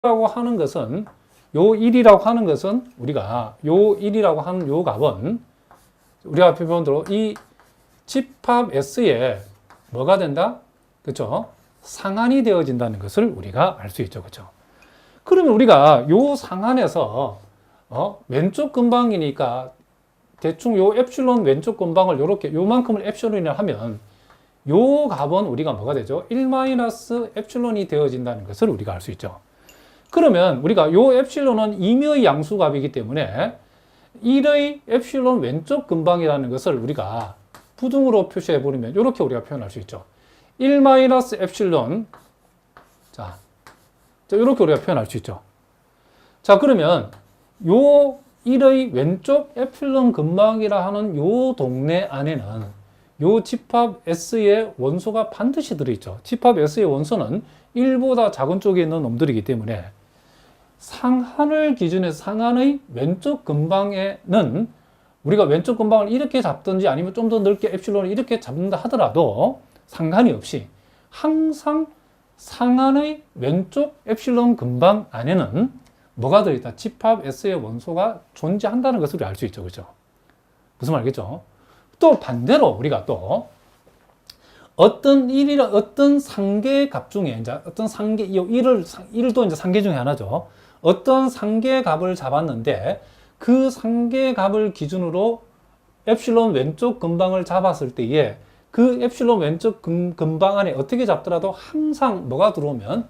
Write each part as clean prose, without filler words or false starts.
라고 하는 것은 요 1이라고 하는 것은 우리가 요 1이라고 하는 요 값은 우리가 앞에 본 대로 이 집합 S에 뭐가 된다? 그렇죠? 상한이 되어진다는 것을 우리가 알 수 있죠. 그렇죠? 그러면 우리가 요 상한에서 왼쪽 근방이니까 대충 요 엡실론 왼쪽 근방을 요렇게 요만큼을 엡실론이라 하면 요 값은 우리가 뭐가 되죠? 1 엡실론이 되어진다는 것을 우리가 알 수 있죠. 그러면 우리가 요 엡실론은 임의의 양수값이기 때문에 1의 엡실론 왼쪽 근방이라는 것을 우리가 부등으로 표시해 버리면 이렇게 우리가 표현할 수 있죠. 1 엡실론. 자, 이렇게 우리가 표현할 수 있죠. 자, 그러면 요 1의 왼쪽 엡실론 근방이라 하는 요 동네 안에는 요 집합 S의 원소가 반드시 들어있죠. 집합 S의 원소는 1보다 작은 쪽에 있는 놈들이기 때문에 상한을 기준해서 상한의 왼쪽 근방에는 우리가 왼쪽 근방을 이렇게 잡든지 아니면 좀 더 넓게 엡실론을 이렇게 잡는다 하더라도 상관이 없이 항상 상한의 왼쪽 엡실론 근방 안에는 뭐가 들어있다? 집합 S의 원소가 존재한다는 것을 우리 알 수 있죠. 그죠? 무슨 말이겠죠? 또 반대로 우리가 또 어떤 상계의 값 중에 이제 어떤 상계, 이 1도 이제 상계 중에 하나죠. 어떤 상계의 값을 잡았는데 그 상계의 값을 기준으로 엡실론 왼쪽 근방을 잡았을 때에 그 엡실론 왼쪽 근방 안에 어떻게 잡더라도 항상 뭐가 들어오면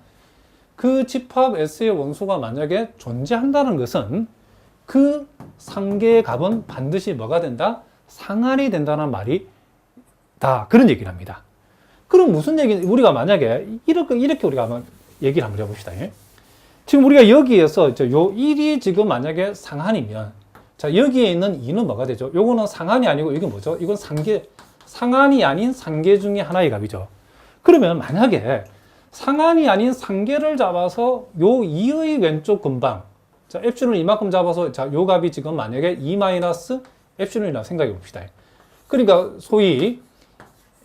그 집합 S의 원소가 만약에 존재한다는 것은 그 상계의 값은 반드시 뭐가 된다? 상한이 된다는 말이 다 그런 얘기를 합니다. 그럼 무슨 얘기, 우리가 만약에 이렇게 우리가 한번 얘기를 한번 해봅시다. 지금 우리가 여기에서 요 1이 지금 만약에 상한이면, 자, 여기에 있는 2는 뭐가 되죠? 요거는 상한이 아니고 이게 뭐죠? 이건 상한이 아닌 상계 중에 하나의 값이죠. 그러면 만약에 상한이 아닌 상계를 잡아서 요 2의 왼쪽 근방, 자, 엡실론을 이만큼 잡아서, 자, 요 값이 지금 만약에 2 엡실론이라고 생각해 봅시다. 그러니까 소위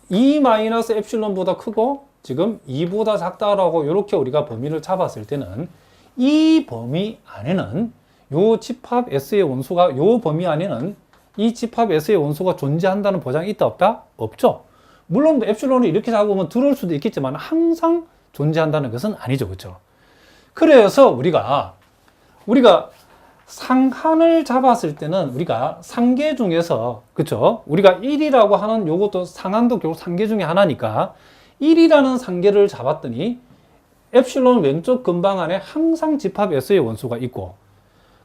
2 엡실론보다 크고 지금 2보다 작다라고 이렇게 우리가 범위를 잡았을 때는 이 범위 안에는 요 집합 S의 원소가 요 범위 안에는 이 집합 S의 원소가 존재한다는 보장이 있다 없다? 없죠. 물론 엡실론을 이렇게 잡으면 들어올 수도 있겠지만 항상 존재한다는 것은 아니죠. 그렇죠? 그래서 우리가 상한을 잡았을 때는 우리가 상계 중에서, 그쵸? 우리가 1이라고 하는 요것도 상한도 결국 상계 중에 하나니까 1이라는 상계를 잡았더니 엡실론 왼쪽 근방 안에 항상 집합 S의 원소가 있고,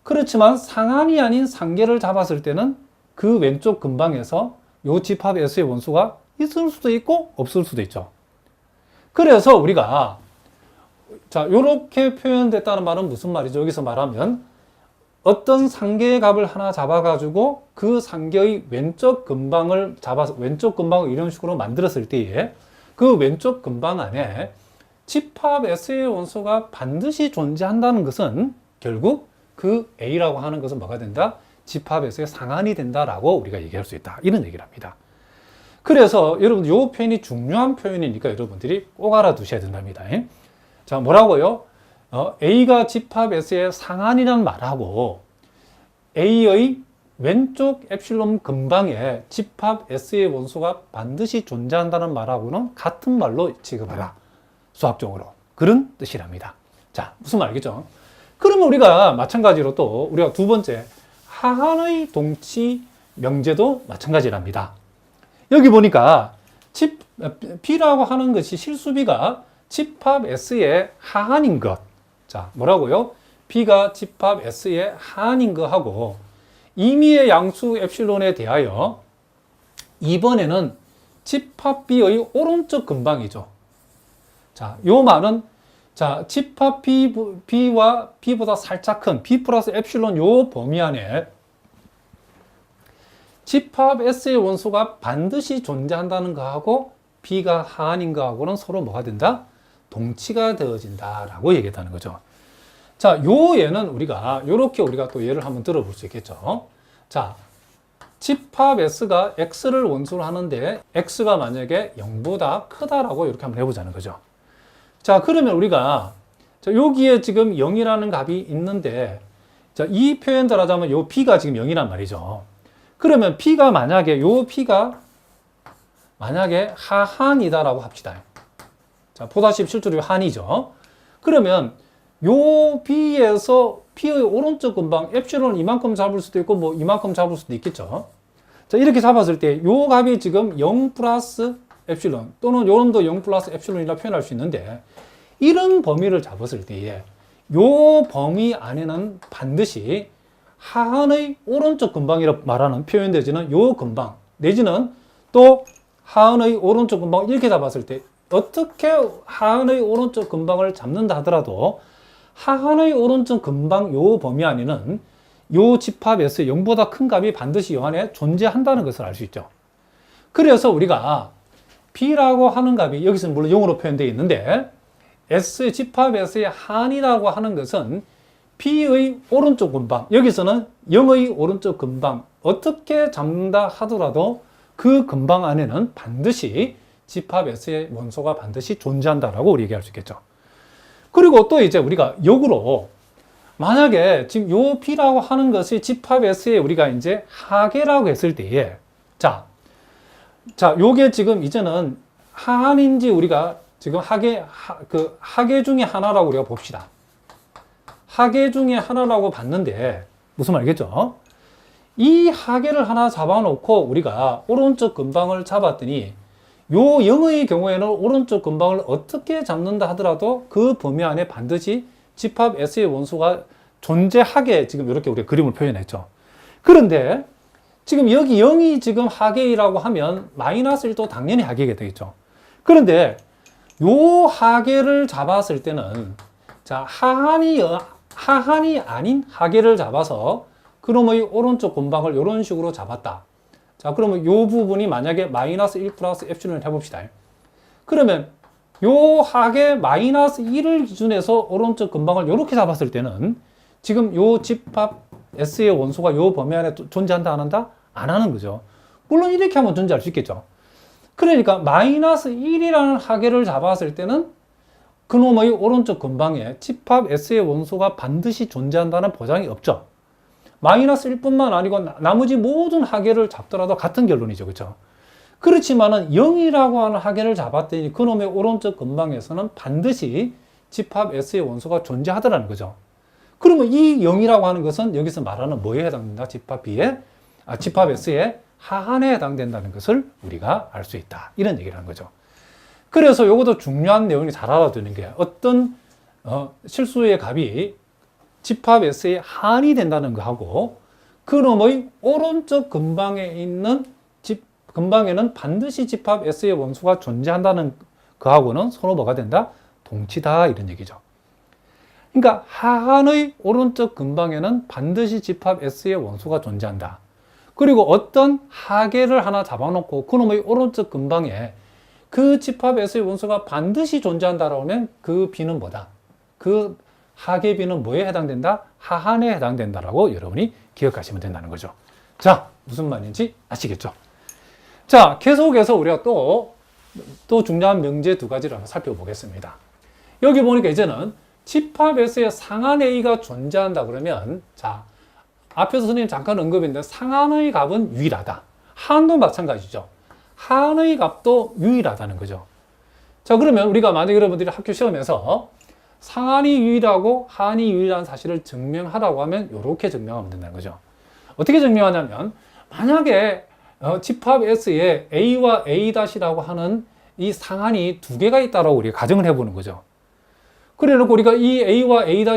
그렇지만 상한이 아닌 상계를 잡았을 때는 그 왼쪽 근방에서 요 집합 S의 원소가 있을 수도 있고 없을 수도 있죠. 그래서 우리가, 자, 요렇게 표현됐다는 말은 무슨 말이죠? 여기서 말하면 어떤 상계의 값을 하나 잡아가지고 그 상계의 왼쪽 근방을 잡아서 왼쪽 근방을 이런 식으로 만들었을 때에 그 왼쪽 근방 안에 집합 S의 원소가 반드시 존재한다는 것은 결국 그 A라고 하는 것은 뭐가 된다? 집합 S의 상한이 된다라고 우리가 얘기할 수 있다. 이런 얘기를 합니다. 그래서 여러분 이 표현이 중요한 표현이니까 여러분들이 꼭 알아두셔야 된답니다. 자, 뭐라고요? A가 집합 S의 상한이라는 말하고 A의 왼쪽 엡실론 근방에 집합 S의 원소가 반드시 존재한다는 말하고는 같은 말로 취급하라. 수학적으로. 그런 뜻이랍니다. 자, 무슨 말이겠죠? 그러면 우리가 마찬가지로 또 우리가 두 번째 하한의 동치 명제도 마찬가지랍니다. 여기 보니까 B라고 하는 것이 실수비가 집합 S의 하한인 것. 자, 뭐라고요? B가 집합 S의 하한인 것하고 임의의 양수 엡실론에 대하여 이번에는 집합 B의 오른쪽 근방이죠. 자, 요 말은, 자, 집합 B와 B보다 살짝 큰 B 플러스 엡실론 요 범위 안에 집합 S의 원소가 반드시 존재한다는 거하고 B가 하한인 거하고는 서로 뭐가 된다? 동치가 되어진다라고 얘기했다는 거죠. 자, 요 예는 우리가 요렇게 우리가 또 예를 한번 들어볼 수 있겠죠. 자, 집합 S가 X를 원소로 하는데 X가 만약에 0보다 크다라고 이렇게 한번 해보자는 거죠. 자, 그러면 우리가 자, 여기에 지금 0이라는 값이 있는데, 자, 이 표현들 하자면 요 P가 지금 0이란 말이죠. 그러면 P가 만약에, 요 P가 만약에 하한이다라고 합시다. 자, 보다시피 실제로 한이죠. 그러면 요 B에서 P의 오른쪽 근방 엡실론을 이만큼 잡을 수도 있고 뭐 이만큼 잡을 수도 있겠죠. 자, 이렇게 잡았을 때 요 값이 지금 0 플러스 엡실론 또는 요놈도 0 플러스 엡실론이라 표현할 수 있는데, 이런 범위를 잡았을 때에 요 범위 안에는 반드시 하한의 오른쪽 근방이라고 말하는 표현되지는 요 근방 내지는 또 하한의 오른쪽 근방 이렇게 잡았을 때 어떻게 하한의 오른쪽 근방을 잡는다 하더라도 하한의 오른쪽 근방 요 범위 안에는 요 집합에서 0보다 큰 값이 반드시 요 안에 존재한다는 것을 알 수 있죠. 그래서 우리가 B라고 하는 값이 여기서는 물론 0으로 표현되어 있는데 S 집합 S의 한이라고 하는 것은 B의 오른쪽 근방, 여기서는 0의 오른쪽 근방 어떻게 잡는다 하더라도 그 근방 안에는 반드시 집합 S의 원소가 반드시 존재한다라고 우리 얘기할 수 있겠죠. 그리고 또 이제 우리가 역으로 만약에 지금 요 P라고 하는 것이 집합 S의 우리가 이제 하계라고 했을 때에 자, 요게 지금 이제는 하한인지 우리가 지금 하계 중에 하나라고 우리가 봅시다. 하계 중에 하나라고 봤는데 무슨 말이겠죠? 이 하계를 하나 잡아놓고 우리가 오른쪽 근방을 잡았더니 요 0의 경우에는 오른쪽 근방을 어떻게 잡는다 하더라도 그 범위 안에 반드시 집합 S의 원소가 존재하게 지금 이렇게 우리가 그림을 표현했죠. 그런데 지금 여기 0이 지금 하계이라고 하면 마이너스 1도 당연히 하계가 되겠죠. 그런데 요 하계를 잡았을 때는 자, 하한이 아닌 하계를 잡아서 그놈의 오른쪽 근방을 이런 식으로 잡았다. 자, 그러면 요 부분이 만약에 마이너스 1 플러스 엡실론을 해봅시다. 그러면 요 하계 마이너스 1을 기준해서 오른쪽 근방을 이렇게 잡았을 때는 지금 요 집합 S의 원소가 요 범위 안에 존재한다 안 한다? 안 하는 거죠. 물론 이렇게 하면 존재할 수 있겠죠. 그러니까 마이너스 1이라는 하계를 잡았을 때는 그놈의 오른쪽 근방에 집합 S의 원소가 반드시 존재한다는 보장이 없죠. 마이너스 1뿐만 아니고 나머지 모든 하계를 잡더라도 같은 결론이죠. 그렇죠? 그렇지만은 0이라고 하는 하계를 잡았더니 그놈의 오른쪽 근방에서는 반드시 집합 S의 원소가 존재하더라는 거죠. 그러면 이 0이라고 하는 것은 여기서 말하는 뭐에 해당된다? 집합 S의 하한에 해당된다는 것을 우리가 알 수 있다. 이런 얘기를 하는 거죠. 그래서 이것도 중요한 내용이 잘 알아두는 게 어떤 실수의 값이 집합 S의 한이 된다는 거하고 그놈의 오른쪽 근방에 있는 근방에는 반드시 집합 S의 원소가 존재한다는 거하고는 서로 뭐가 된다? 동치다 이런 얘기죠. 그러니까 하한의 오른쪽 근방에는 반드시 집합 S의 원소가 존재한다. 그리고 어떤 하계를 하나 잡아놓고 그놈의 오른쪽 근방에 그 집합 S의 원소가 반드시 존재한다라고 하면 그 B는 뭐다? 그 하계 B는 뭐에 해당된다? 하한에 해당된다라고 여러분이 기억하시면 된다는 거죠. 자, 무슨 말인지 아시겠죠? 자, 계속해서 우리가 또 중요한 명제 두 가지를 한번 살펴보겠습니다. 여기 보니까 이제는 집합 S의 상한 A가 존재한다 그러면 자, 앞에서 선생님 잠깐 언급했는데 상한의 값은 유일하다. 하한도 마찬가지죠. 하한의 값도 유일하다는 거죠. 자, 그러면 우리가 만약 여러분들이 학교 시험에서 상한이 유일하고 하한이 유일한 사실을 증명하라고 하면 이렇게 증명하면 된다는 거죠. 어떻게 증명하냐면 만약에 집합 S에 A와 A-라고 하는 이 상한이 두 개가 있다라고 우리가 가정을 해보는 거죠. 그래 놓고 우리가 이 A와 A-가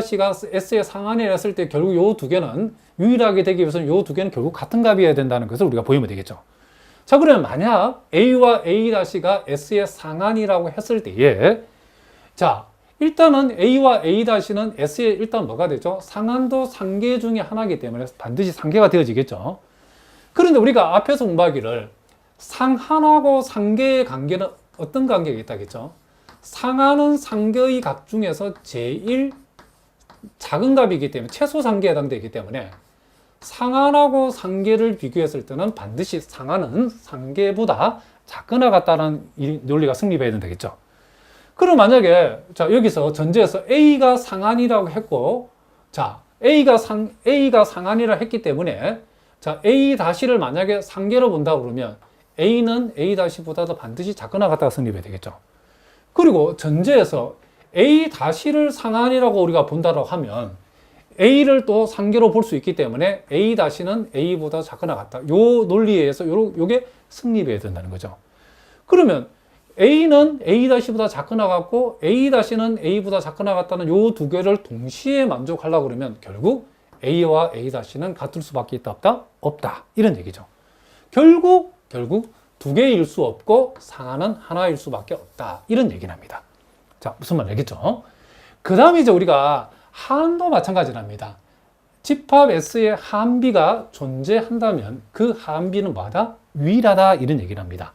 S의 상한이라 했을 때 결국 이 두 개는 유일하게 되기 위해서는 이 두 개는 결국 같은 값이어야 된다는 것을 우리가 보이면 되겠죠. 자, 그러면 만약 A와 A-가 S의 상한이라고 했을 때에 자, 일단은 A와 A-는 S의 일단 뭐가 되죠? 상한도 상계 중에 하나이기 때문에 반드시 상계가 되어지겠죠. 그런데 우리가 앞에서 공부하기를 상한하고 상계의 관계는 어떤 관계가 있다겠죠? 상한은 상계의 값 중에서 제일 작은 값이기 때문에 최소 상계에 해당되기 때문에 상한하고 상계를 비교했을 때는 반드시 상한은 상계보다 작거나 같다는 논리가 성립해야 된다겠죠. 그럼 만약에 자 여기서 전제에서 A가 상한이라고 했고 자 A가 상한이라 했기 때문에 자 A 다시를 만약에 상계로 본다 그러면 A는 A 다시보다도 반드시 작거나 같다가 성립해야 되겠죠. 그리고 전제에서 A 다시를 상한이라고 우리가 본다고 하면 A를 또 상계로 볼 수 있기 때문에 A 다시는 A보다 작거나 같다. 요 논리에 의해서 요게 성립해야 된다는 거죠. 그러면 A는 A 다시보다 작거나 같고 A 다시는 A보다 작거나 같다는 요 두 개를 동시에 만족하려고 그러면 결국 A와 A 다시는 같을 수밖에 있다 없다? 없다. 이런 얘기죠. 결국 두 개일 수 없고 상한은 하나일 수밖에 없다. 이런 얘기를 합니다. 자, 무슨 말 알겠죠? 그 다음에 이제 우리가 하한도 마찬가지랍니다. 집합 S의 하한비가 존재한다면 그 하한비는 뭐다? 유일하다. 이런 얘기를 합니다.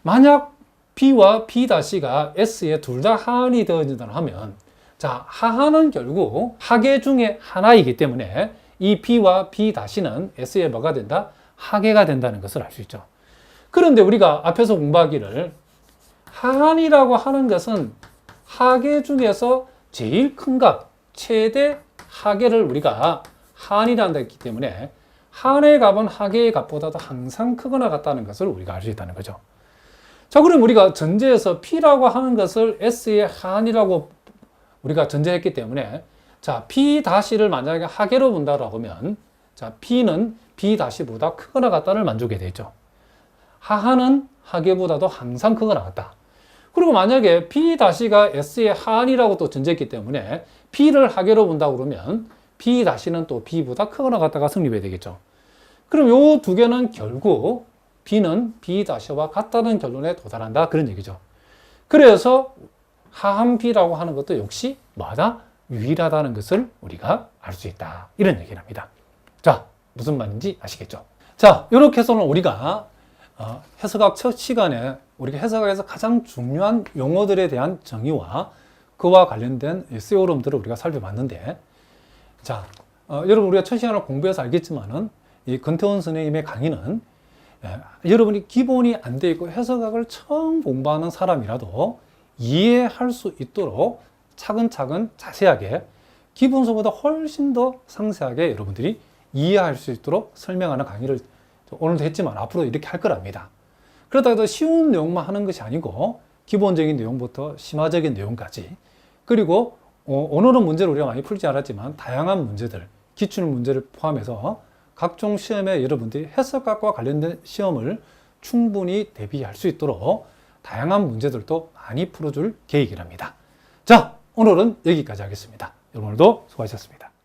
만약 B와 B-가 S에 둘 다 하한이 되어진다 하면 자, 하한은 결국 하계 중에 하나이기 때문에 이 B와 B-는 S에 뭐가 된다? 하계가 된다는 것을 알 수 있죠. 그런데 우리가 앞에서 공부하기를 하한이라고 하는 것은 하계 중에서 제일 큰 값, 최대 하계를 우리가 하한이라고 했기 때문에 하한의 값은 하계의 값보다도 항상 크거나 같다는 것을 우리가 알 수 있다는 거죠. 자, 그럼 우리가 전제에서 P라고 하는 것을 S의 하한이라고 우리가 전제했기 때문에 자, P-를 만약에 하계로 본다라고 하면 자, P는 B-보다 크거나 같다를 만족해야 되죠. 하한은 하계보다도 항상 크거나 같다. 그리고 만약에 P-가 S의 하한이라고 또 전제했기 때문에 P를 하계로 본다고 그러면 P-는 또 B보다 크거나 같다가 성립해야 되겠죠. 그럼 요 두 개는 결국 B는 B-와 같다는 결론에 도달한다. 그런 얘기죠. 그래서 하한 B라고 하는 것도 역시 뭐다? 유일하다는 것을 우리가 알 수 있다. 이런 얘기를 합니다. 자, 무슨 말인지 아시겠죠? 자, 이렇게 해서는 우리가 해석학 첫 시간에 우리가 해석학에서 가장 중요한 용어들에 대한 정의와 그와 관련된 세오름들을 우리가 살펴봤는데 자, 여러분 우리가 첫 시간을 공부해서 알겠지만은 이 권태원 선생님의 강의는 여러분이 기본이 안 돼 있고 해석학을 처음 공부하는 사람이라도 이해할 수 있도록 차근차근 자세하게 기본서보다 훨씬 더 상세하게 여러분들이 이해할 수 있도록 설명하는 강의를 오늘도 했지만 앞으로 이렇게 할 거랍니다. 그러다가 더 쉬운 내용만 하는 것이 아니고 기본적인 내용부터 심화적인 내용까지 그리고 오늘은 문제를 우리가 많이 풀지 않았지만 다양한 문제들, 기출 문제를 포함해서 각종 시험에 여러분들이 해석학과 관련된 시험을 충분히 대비할 수 있도록 다양한 문제들도 많이 풀어줄 계획이랍니다. 자, 오늘은 여기까지 하겠습니다. 여러분 오늘도 수고하셨습니다.